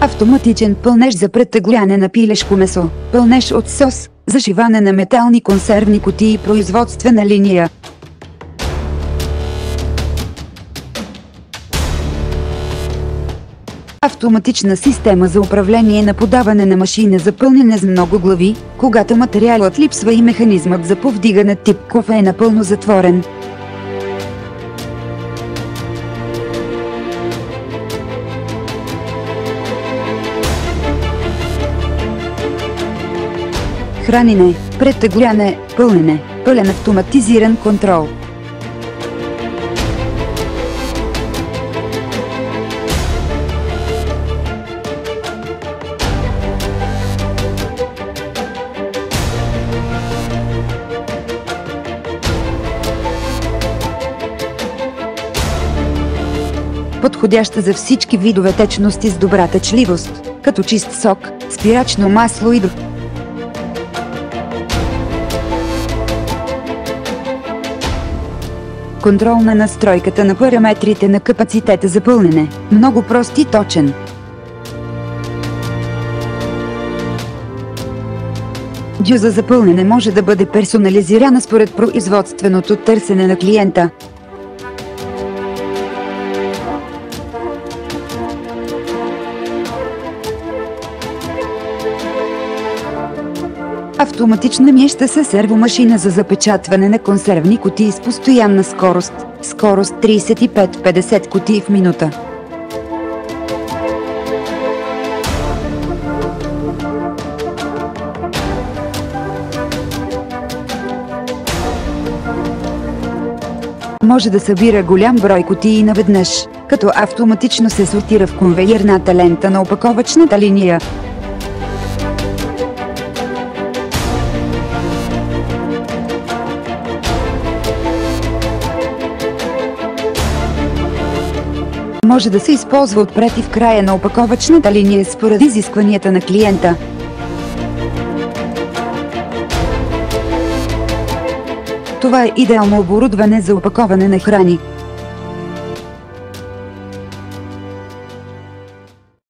Автоматичен пълнеж за претегляне на пилешко месо, пълнеж от сос, зашиване на метални консервни кутии и производствена линия. Автоматична система за управление на подаване на машина за пълнене с много глави, когато материалът липсва и механизмът за повдигане тип кофе е напълно затворен. Хранене, претегляне, пълнене, пълен автоматизиран контрол. Подходяща за всички видове течности с добра течливост, като чист сок, спирачно масло и друг. Контрол на настройката на параметрите на капацитета за пълнене. Много прост и точен. Дюза за пълнене може да бъде персонализирана според производственото търсене на клиента. Автоматична миеща се сервомашина за запечатване на консервни кутии с постоянна скорост 35-50 кутии в минута. Може да събира голям брой кутии наведнъж, като автоматично се сортира в конвейерната лента на опаковъчната линия. Може да се използва отпред и в края на опаковъчната линия според изискванията на клиента. Това е идеално оборудване за опаковане на храни.